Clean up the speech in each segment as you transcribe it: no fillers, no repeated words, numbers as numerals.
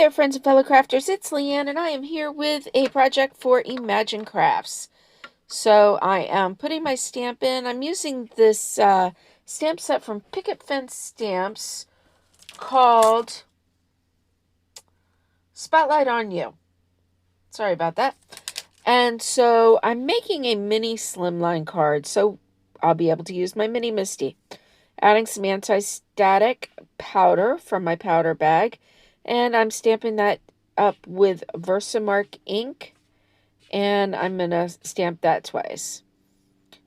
there, friends and fellow crafters. It's LeeAnn, and I am here with a project for Imagine Crafts. So I am putting my stamp in. I'm using this stamp set from Picket Fence Stamps called Spotlight on You. Sorry about that. And so I'm making a mini slimline card, so I'll be able to use my mini Misty. Adding some anti-static powder from my powder bag, and I'm stamping that up with Versamark ink, and I'm going to stamp that twice.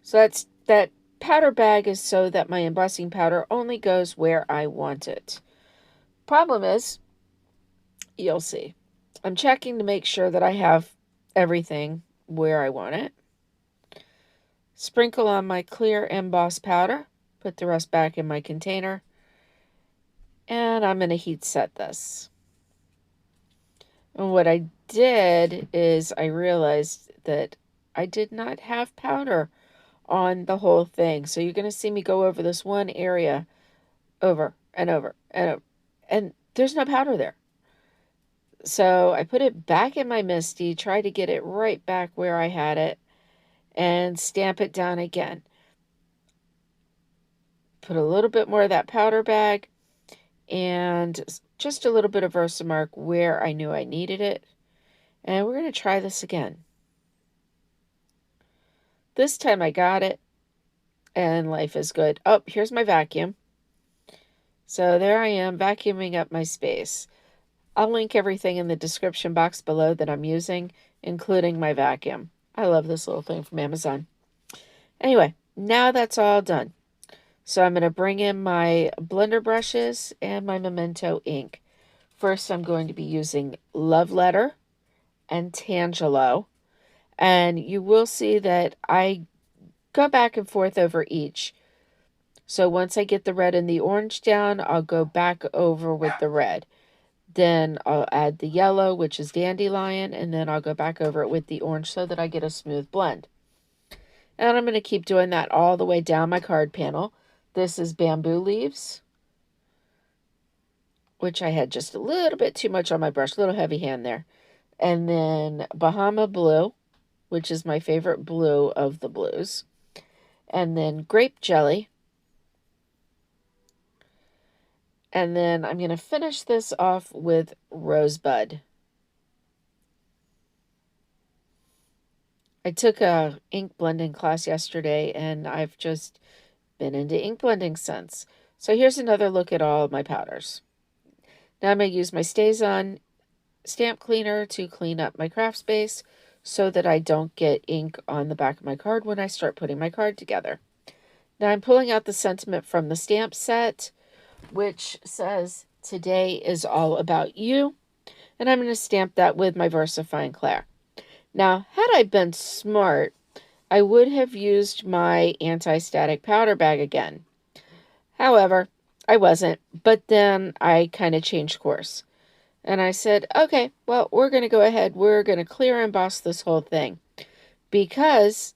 So that powder bag is so that my embossing powder only goes where I want it. Problem is, you'll see, I'm checking to make sure that I have everything where I want it. Sprinkle on my clear emboss powder, put the rest back in my container, and I'm going to heat set this. And what I did is I realized that I did not have powder on the whole thing. So you're going to see me go over this one area over and over and over, and there's no powder there. So I put it back in my Misty, try to get it right back where I had it, and stamp it down again. Put a little bit more of that powder bag and just a little bit of Versamark where I knew I needed it. And we're going to try this again. This time I got it, and life is good. Oh, here's my vacuum. So there I am, vacuuming up my space. I'll link everything in the description box below that I'm using, including my vacuum. I love this little thing from Amazon. Anyway, now that's all done. So I'm going to bring in my blender brushes and my Memento ink. First, I'm going to be using Love Letter and Tangelo. And you will see that I go back and forth over each. So once I get the red and the orange down, I'll go back over with the red. Then I'll add the yellow, which is Dandelion, and then I'll go back over it with the orange so that I get a smooth blend. And I'm going to keep doing that all the way down my card panel. This is Bamboo Leaves, which I had just a little bit too much on my brush, a little heavy hand there. And then Bahama Blue, which is my favorite blue of the blues. And then Grape Jelly. And then I'm going to finish this off with Rosebud. I took a ink blending class yesterday, and I've just been into ink blending since. So here's another look at all of my powders. Now I'm going to use my StazOn stamp cleaner to clean up my craft space so that I don't get ink on the back of my card when I start putting my card together. Now I'm pulling out the sentiment from the stamp set, which says, "Today is all about you." And I'm going to stamp that with my VersaFine Clair. Now, had I been smart, I would have used my anti-static powder bag again. However, I wasn't, but then I kind of changed course. And I said, okay, well, we're going to go ahead. We're going to clear emboss this whole thing. Because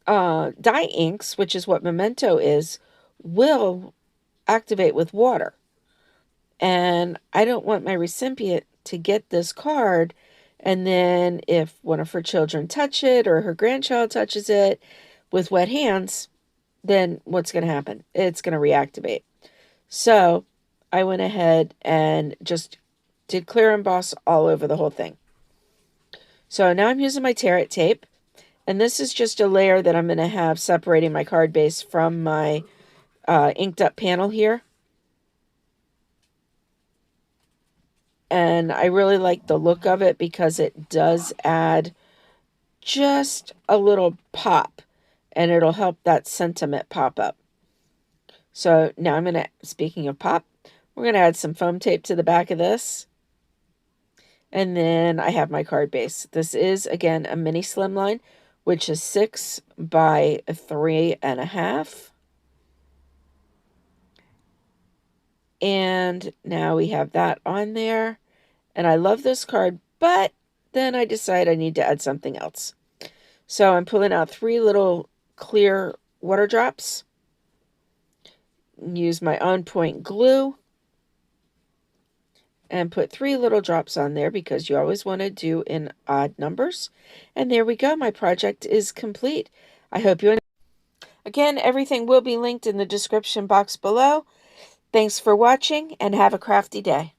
dye inks, which is what Memento is, will activate with water. And I don't want my recipient to get this card, and then if one of her children touch it or her grandchild touches it with wet hands, then what's going to happen? It's going to reactivate. So I went ahead and just did clear emboss all over the whole thing. So now I'm using my tear it tape, and this is just a layer that I'm going to have separating my card base from my inked up panel here. And I really like the look of it because it does add just a little pop, and it'll help that sentiment pop up. So now I'm going to, speaking of pop, we're going to add some foam tape to the back of this. And then I have my card base. This is, again, a mini slimline, which is 6 by 3.5. And now we have that on there. And I love this card, but then I decide I need to add something else. So I'm pulling out 3 little clear water drops. Use my On Point glue. and put 3 little drops on there because you always want to do in odd numbers. And there we go. My project is complete. I hope you enjoyed. Again, everything will be linked in the description box below. Thanks for watching and have a crafty day.